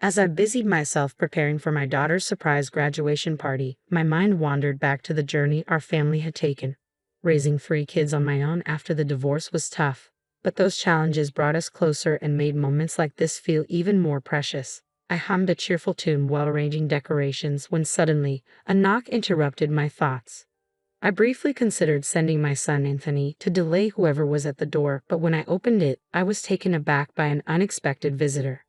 As I busied myself preparing for my daughter's surprise graduation party, my mind wandered back to the journey our family had taken. Raising 3 kids on my own after the divorce was tough, but those challenges brought us closer and made moments like this feel even more precious. I hummed a cheerful tune while arranging decorations when suddenly, a knock interrupted my thoughts. I briefly considered sending my son Anthony to delay whoever was at the door, but when I opened it, I was taken aback by an unexpected visitor.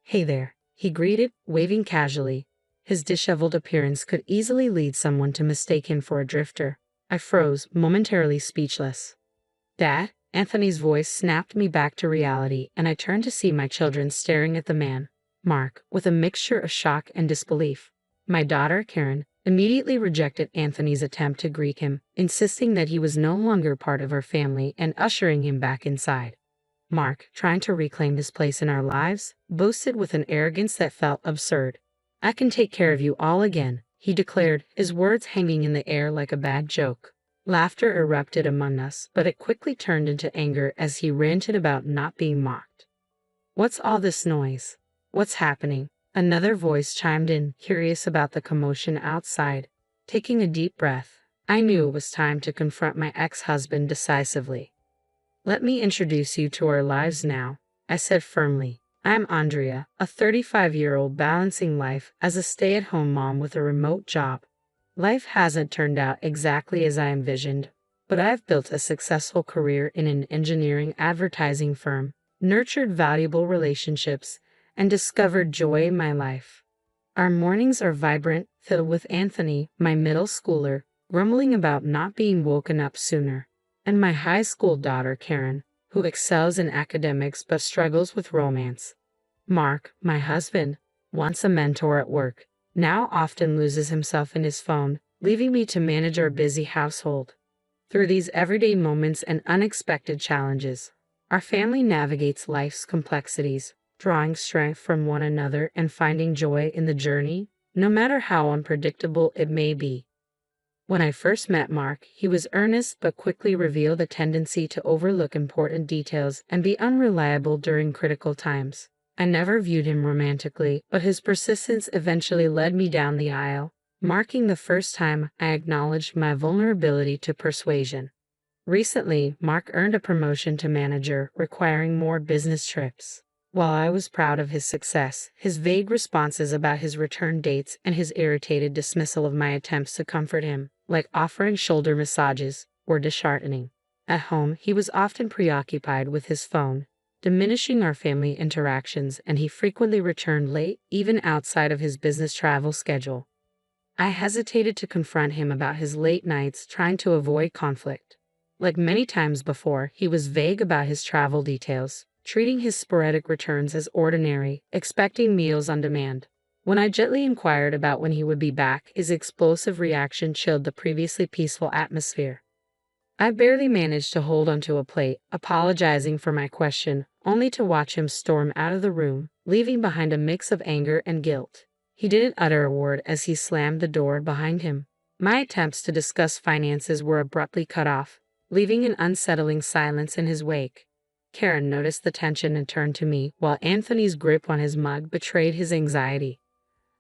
"Hey there," he greeted, waving casually. His disheveled appearance could easily lead someone to mistake him for a drifter. I froze, momentarily speechless. "Dad?" Anthony's voice snapped me back to reality, and I turned to see my children staring at the man, Mark, with a mixture of shock and disbelief. My daughter, Karen, immediately rejected Anthony's attempt to greet him, insisting that he was no longer part of our family and ushering him back inside. Mark, trying to reclaim his place in our lives, boasted with an arrogance that felt absurd. "I can take care of you all again," he declared, his words hanging in the air like a bad joke. Laughter erupted among us, but it quickly turned into anger as he ranted about not being mocked. "What's all this noise? What's happening?" Another voice chimed in, curious about the commotion outside. Taking a deep breath, I knew it was time to confront my ex-husband decisively. "Let me introduce you to our lives now," I said firmly. "I'm Andrea, a 35-year-old balancing life as a stay-at-home mom with a remote job. Life hasn't turned out exactly as I envisioned, but I've built a successful career in an engineering advertising firm, nurtured valuable relationships, and discovered joy in my life." Our mornings are vibrant, filled with Anthony, my middle schooler, grumbling about not being woken up sooner, and my high school daughter, Karen, who excels in academics but struggles with romance. Mark, my husband, once a mentor at work, now often loses himself in his phone, leaving me to manage our busy household. Through these everyday moments and unexpected challenges, our family navigates life's complexities, drawing strength from one another and finding joy in the journey, no matter how unpredictable it may be. When I first met Mark, he was earnest but quickly revealed a tendency to overlook important details and be unreliable during critical times. I never viewed him romantically, but his persistence eventually led me down the aisle, marking the first time I acknowledged my vulnerability to persuasion. Recently, Mark earned a promotion to manager, requiring more business trips. While I was proud of his success, his vague responses about his return dates and his irritated dismissal of my attempts to comfort him, like offering shoulder massages, were disheartening. At home, he was often preoccupied with his phone, diminishing our family interactions, and he frequently returned late, even outside of his business travel schedule. I hesitated to confront him about his late nights, trying to avoid conflict. Like many times before, he was vague about his travel details, treating his sporadic returns as ordinary, expecting meals on demand. When I gently inquired about when he would be back, his explosive reaction chilled the previously peaceful atmosphere. I barely managed to hold onto a plate, apologizing for my question, only to watch him storm out of the room, leaving behind a mix of anger and guilt. He didn't utter a word as he slammed the door behind him. My attempts to discuss finances were abruptly cut off, leaving an unsettling silence in his wake. Karen noticed the tension and turned to me, while Anthony's grip on his mug betrayed his anxiety.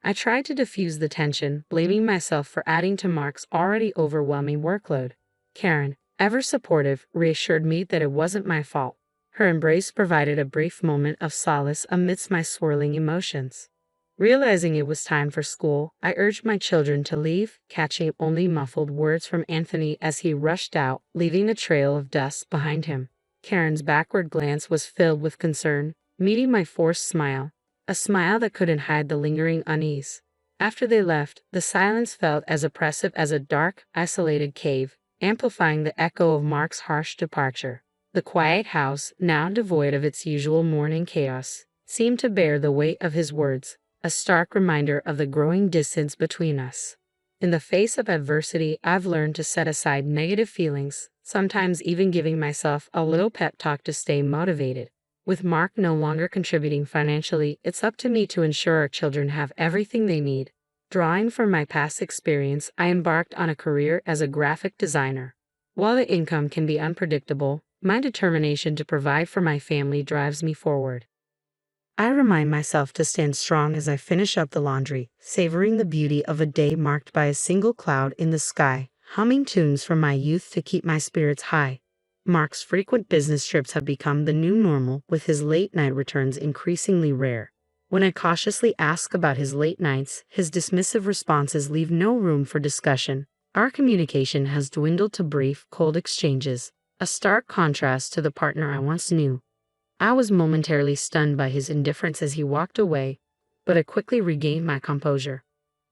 I tried to diffuse the tension, blaming myself for adding to Mark's already overwhelming workload. Karen, ever supportive, reassured me that it wasn't my fault. Her embrace provided a brief moment of solace amidst my swirling emotions. Realizing it was time for school, I urged my children to leave, catching only muffled words from Anthony as he rushed out, leaving a trail of dust behind him. Karen's backward glance was filled with concern, meeting my forced smile, a smile that couldn't hide the lingering unease. After they left, the silence felt as oppressive as a dark, isolated cave, amplifying the echo of Mark's harsh departure. The quiet house, now devoid of its usual morning chaos, seemed to bear the weight of his words, a stark reminder of the growing distance between us. In the face of adversity, I've learned to set aside negative feelings, sometimes even giving myself a little pep talk to stay motivated. With Mark no longer contributing financially, it's up to me to ensure our children have everything they need. Drawing from my past experience, I embarked on a career as a graphic designer. While the income can be unpredictable, my determination to provide for my family drives me forward. I remind myself to stand strong as I finish up the laundry, savoring the beauty of a day marked by a single cloud in the sky, humming tunes from my youth to keep my spirits high. Mark's frequent business trips have become the new normal, with his late-night returns increasingly rare. When I cautiously ask about his late nights, his dismissive responses leave no room for discussion. Our communication has dwindled to brief, cold exchanges, a stark contrast to the partner I once knew. I was momentarily stunned by his indifference as he walked away, but I quickly regained my composure.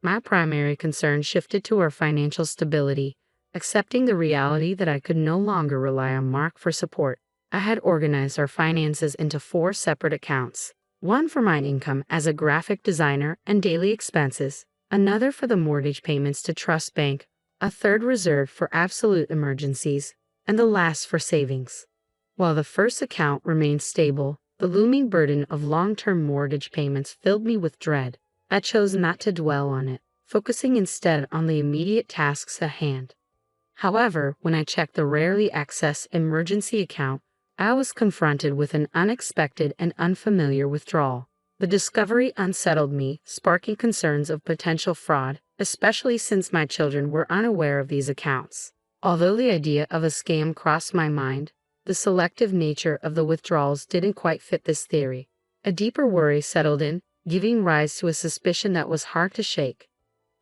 My primary concern shifted to our financial stability, accepting the reality that I could no longer rely on Mark for support. I had organized our finances into 4 separate accounts, one for my income as a graphic designer and daily expenses, another for the mortgage payments to Trust Bank, a third reserved for absolute emergencies, and the last for savings. While the first account remained stable, the looming burden of long-term mortgage payments filled me with dread. I chose not to dwell on it, focusing instead on the immediate tasks at hand. However, when I checked the rarely accessed emergency account, I was confronted with an unexpected and unfamiliar withdrawal. The discovery unsettled me, sparking concerns of potential fraud, especially since my children were unaware of these accounts. Although the idea of a scam crossed my mind, the selective nature of the withdrawals didn't quite fit this theory. A deeper worry settled in, giving rise to a suspicion that was hard to shake.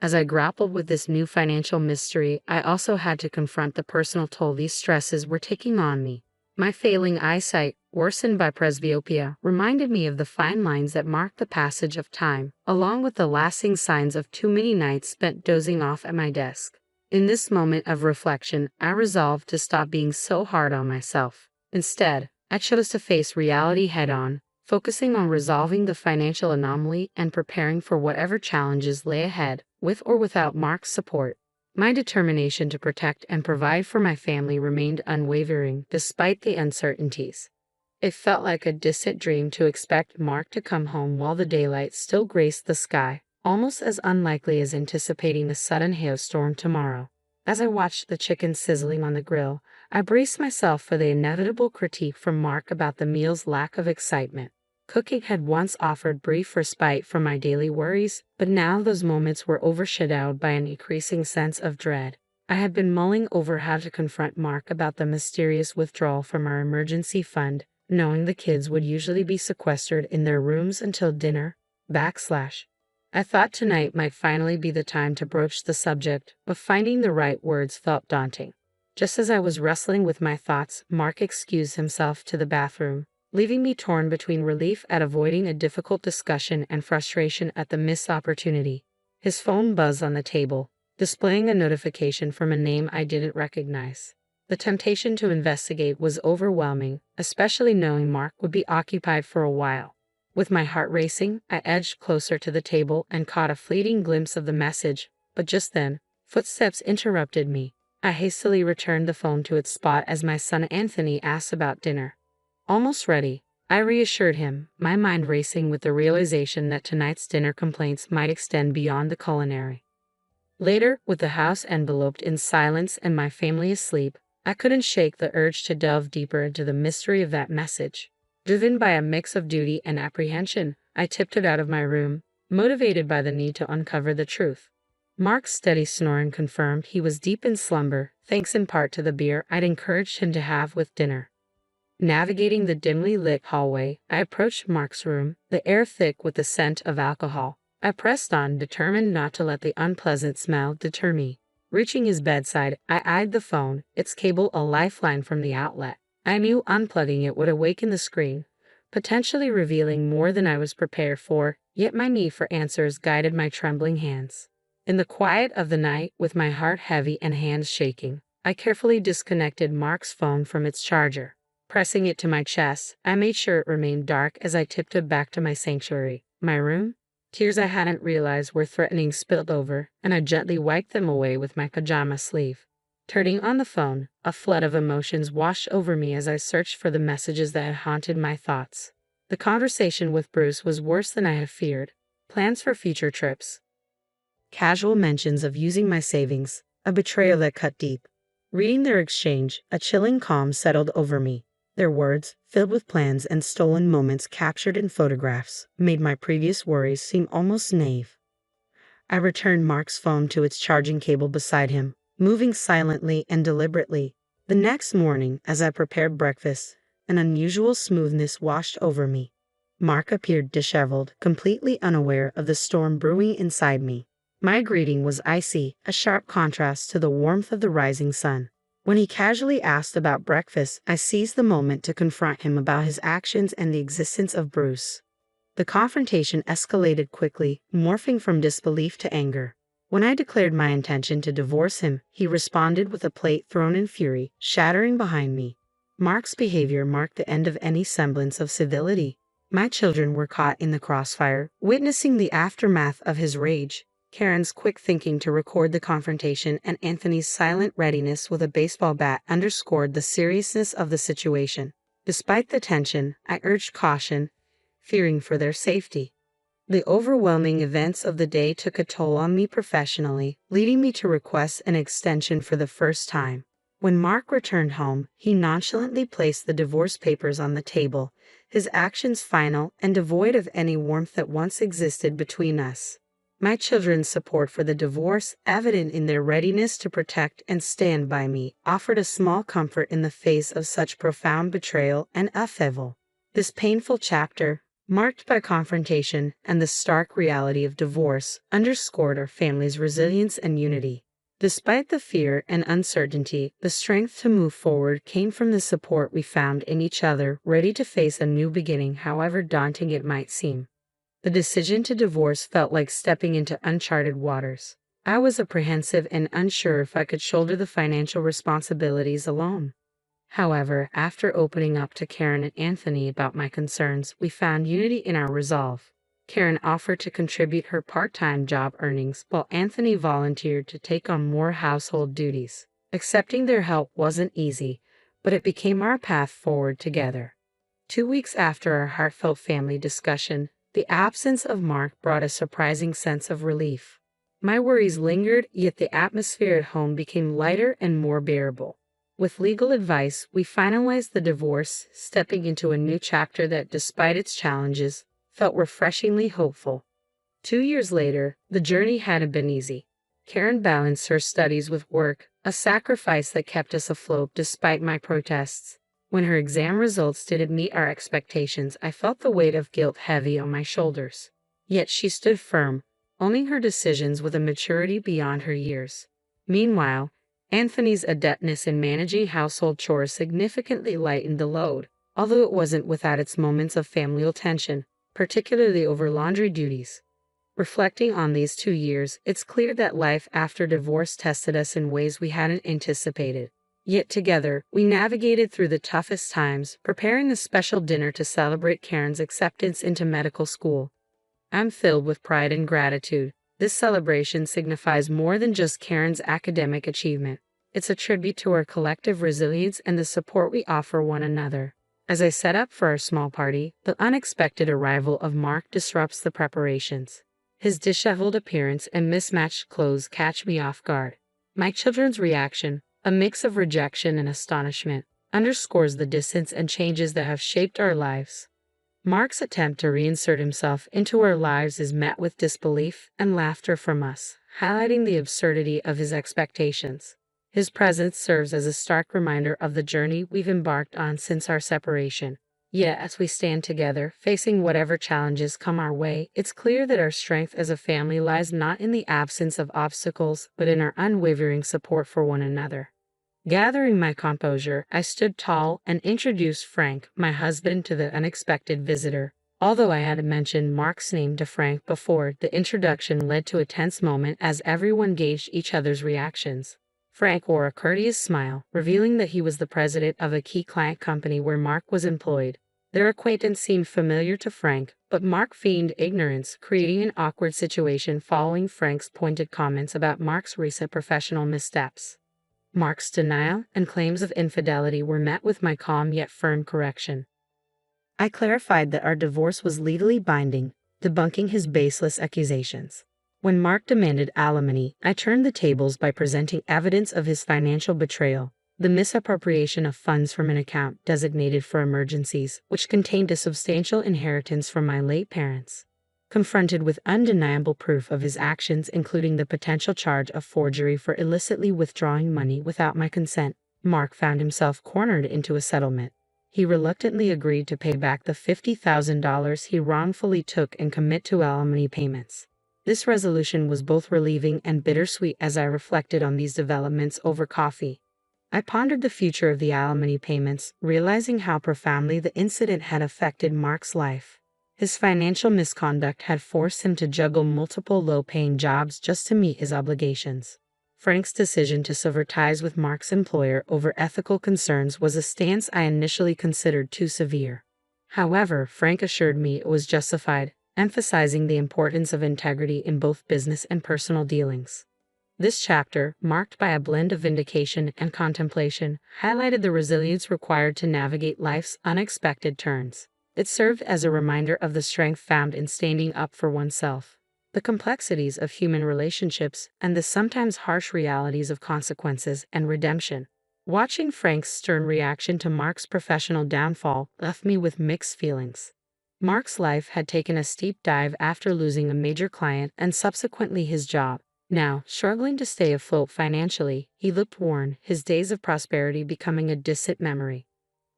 As I grappled with this new financial mystery, I also had to confront the personal toll these stresses were taking on me. My failing eyesight, worsened by presbyopia, reminded me of the fine lines that mark the passage of time, along with the lasting signs of too many nights spent dozing off at my desk. In this moment of reflection, I resolved to stop being so hard on myself. Instead, I chose to face reality head-on, focusing on resolving the financial anomaly and preparing for whatever challenges lay ahead, with or without Mark's support. My determination to protect and provide for my family remained unwavering despite the uncertainties. It felt like a distant dream to expect Mark to come home while the daylight still graced the sky, almost as unlikely as anticipating a sudden hailstorm tomorrow. As I watched the chicken sizzling on the grill, I braced myself for the inevitable critique from Mark about the meal's lack of excitement. Cooking had once offered brief respite from my daily worries, but now those moments were overshadowed by an increasing sense of dread. I had been mulling over how to confront Mark about the mysterious withdrawal from our emergency fund, knowing the kids would usually be sequestered in their rooms until dinner. I thought tonight might finally be the time to broach the subject, but finding the right words felt daunting. Just as I was wrestling with my thoughts, Mark excused himself to the bathroom, leaving me torn between relief at avoiding a difficult discussion and frustration at the missed opportunity. His phone buzzed on the table, displaying a notification from a name I didn't recognize. The temptation to investigate was overwhelming, especially knowing Mark would be occupied for a while. With my heart racing, I edged closer to the table and caught a fleeting glimpse of the message, but just then, footsteps interrupted me. I hastily returned the phone to its spot as my son Anthony asked about dinner. Almost ready, I reassured him, my mind racing with the realization that tonight's dinner complaints might extend beyond the culinary. Later, with the house enveloped in silence and my family asleep, I couldn't shake the urge to delve deeper into the mystery of that message. Driven by a mix of duty and apprehension, I tiptoed out of my room, motivated by the need to uncover the truth. Mark's steady snoring confirmed he was deep in slumber, thanks in part to the beer I'd encouraged him to have with dinner. Navigating the dimly lit hallway, I approached Mark's room, the air thick with the scent of alcohol. I pressed on, determined not to let the unpleasant smell deter me. Reaching his bedside, I eyed the phone, its cable a lifeline from the outlet. I knew unplugging it would awaken the screen, potentially revealing more than I was prepared for, yet my need for answers guided my trembling hands. In the quiet of the night, with my heart heavy and hands shaking, I carefully disconnected Mark's phone from its charger. Pressing it to my chest, I made sure it remained dark as I tiptoed back to my sanctuary, my room. Tears I hadn't realized were threatening spilled over, and I gently wiped them away with my pajama sleeve. Turning on the phone, a flood of emotions washed over me as I searched for the messages that had haunted my thoughts. The conversation with Bruce was worse than I had feared. Plans for future trips. Casual mentions of using my savings, a betrayal that cut deep. Reading their exchange, a chilling calm settled over me. Their words, filled with plans and stolen moments captured in photographs, made my previous worries seem almost naive. I returned Mark's phone to its charging cable beside him, moving silently and deliberately. The next morning, as I prepared breakfast, an unusual smoothness washed over me. Mark appeared disheveled, completely unaware of the storm brewing inside me. My greeting was icy, a sharp contrast to the warmth of the rising sun. When he casually asked about breakfast, I seized the moment to confront him about his actions and the existence of Bruce. The confrontation escalated quickly, morphing from disbelief to anger. When I declared my intention to divorce him, he responded with a plate thrown in fury, shattering behind me. Mark's behavior marked the end of any semblance of civility. My children were caught in the crossfire, witnessing the aftermath of his rage. Karen's quick thinking to record the confrontation and Anthony's silent readiness with a baseball bat underscored the seriousness of the situation. Despite the tension, I urged caution, fearing for their safety. The overwhelming events of the day took a toll on me professionally, leading me to request an extension for the first time. When Mark returned home, he nonchalantly placed the divorce papers on the table, his actions final and devoid of any warmth that once existed between us. My children's support for the divorce, evident in their readiness to protect and stand by me, offered a small comfort in the face of such profound betrayal and upheaval. This painful chapter, marked by confrontation and the stark reality of divorce, underscored our family's resilience and unity. Despite the fear and uncertainty, the strength to move forward came from the support we found in each other, ready to face a new beginning, however daunting it might seem. The decision to divorce felt like stepping into uncharted waters. I was apprehensive and unsure if I could shoulder the financial responsibilities alone. However, after opening up to Karen and Anthony about my concerns, we found unity in our resolve. Karen offered to contribute her part-time job earnings, while Anthony volunteered to take on more household duties. Accepting their help wasn't easy, but it became our path forward together. 2 weeks after our heartfelt family discussion, the absence of Mark brought a surprising sense of relief. My worries lingered, yet the atmosphere at home became lighter and more bearable. With legal advice, we finalized the divorce, stepping into a new chapter that, despite its challenges, felt refreshingly hopeful. 2 years later, the journey hadn't been easy. Karen balanced her studies with work, a sacrifice that kept us afloat despite my protests. When her exam results didn't meet our expectations, I felt the weight of guilt heavy on my shoulders. Yet she stood firm, owning her decisions with a maturity beyond her years. Meanwhile, Anthony's adeptness in managing household chores significantly lightened the load, although it wasn't without its moments of familial tension, particularly over laundry duties. Reflecting on these 2 years, it's clear that life after divorce tested us in ways we hadn't anticipated. Yet together, we navigated through the toughest times, preparing a special dinner to celebrate Karen's acceptance into medical school. I'm filled with pride and gratitude. This celebration signifies more than just Karen's academic achievement. It's a tribute to our collective resilience and the support we offer one another. As I set up for our small party, the unexpected arrival of Mark disrupts the preparations. His disheveled appearance and mismatched clothes catch me off guard. My children's reaction, a mix of rejection and astonishment, underscores the distance and changes that have shaped our lives. Mark's attempt to reinsert himself into our lives is met with disbelief and laughter from us, highlighting the absurdity of his expectations. His presence serves as a stark reminder of the journey we've embarked on since our separation. Yet, as we stand together, facing whatever challenges come our way, it's clear that our strength as a family lies not in the absence of obstacles, but in our unwavering support for one another. Gathering my composure, I stood tall and introduced Frank, my husband, to the unexpected visitor. Although I had mentioned Mark's name to Frank before, the introduction led to a tense moment as everyone gauged each other's reactions. Frank wore a courteous smile, revealing that he was the president of a key client company where Mark was employed. Their acquaintance seemed familiar to Frank, but Mark feigned ignorance, creating an awkward situation following Frank's pointed comments about Mark's recent professional missteps. Mark's denial and claims of infidelity were met with my calm yet firm correction. I clarified that our divorce was legally binding, debunking his baseless accusations. When Mark demanded alimony, I turned the tables by presenting evidence of his financial betrayal. The misappropriation of funds from an account designated for emergencies, which contained a substantial inheritance from my late parents. Confronted with undeniable proof of his actions, including the potential charge of forgery for illicitly withdrawing money without my consent, Mark found himself cornered into a settlement. He reluctantly agreed to pay back the $50,000 he wrongfully took and commit to alimony payments. This resolution was both relieving and bittersweet as I reflected on these developments over coffee. I pondered the future of the alimony payments, realizing how profoundly the incident had affected Mark's life. His financial misconduct had forced him to juggle multiple low-paying jobs just to meet his obligations. Frank's decision to sever ties with Mark's employer over ethical concerns was a stance I initially considered too severe. However, Frank assured me it was justified, emphasizing the importance of integrity in both business and personal dealings. This chapter, marked by a blend of vindication and contemplation, highlighted the resilience required to navigate life's unexpected turns. It served as a reminder of the strength found in standing up for oneself, the complexities of human relationships, and the sometimes harsh realities of consequences and redemption. Watching Frank's stern reaction to Mark's professional downfall left me with mixed feelings. Mark's life had taken a steep dive after losing a major client and subsequently his job. Now, struggling to stay afloat financially, he looked worn, his days of prosperity becoming a distant memory.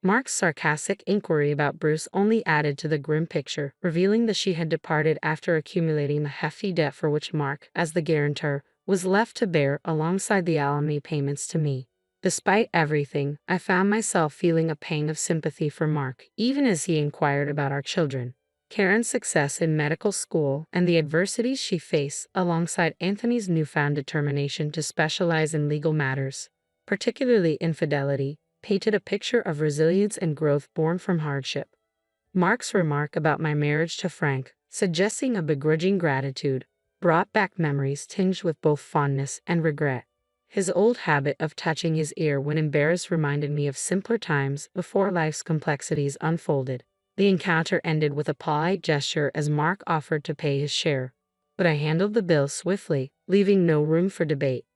Mark's sarcastic inquiry about Bruce only added to the grim picture, revealing that she had departed after accumulating the hefty debt for which Mark, as the guarantor, was left to bear alongside the alimony payments to me. Despite everything, I found myself feeling a pang of sympathy for Mark, even as he inquired about our children. Karen's success in medical school and the adversities she faced, alongside Anthony's newfound determination to specialize in legal matters, particularly infidelity, painted a picture of resilience and growth born from hardship. Mark's remark about my marriage to Frank, suggesting a begrudging gratitude, brought back memories tinged with both fondness and regret. His old habit of touching his ear when embarrassed reminded me of simpler times before life's complexities unfolded. The encounter ended with a polite gesture as Mark offered to pay his share, but I handled the bill swiftly, leaving no room for debate.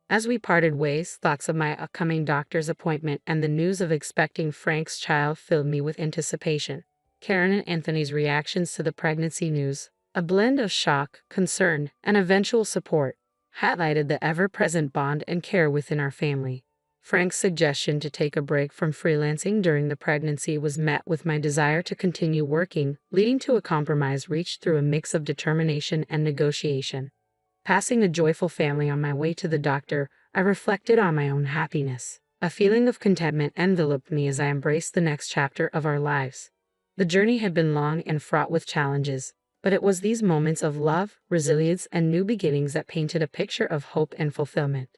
As we parted ways, thoughts of my upcoming doctor's appointment and the news of expecting Frank's child filled me with anticipation. Karen and Anthony's reactions to the pregnancy news, a blend of shock, concern, and eventual support, highlighted the ever-present bond and care within our family. Frank's suggestion to take a break from freelancing during the pregnancy was met with my desire to continue working, leading to a compromise reached through a mix of determination and negotiation. Passing a joyful family on my way to the doctor, I reflected on my own happiness. A feeling of contentment enveloped me as I embraced the next chapter of our lives. The journey had been long and fraught with challenges, but it was these moments of love, resilience, and new beginnings that painted a picture of hope and fulfillment.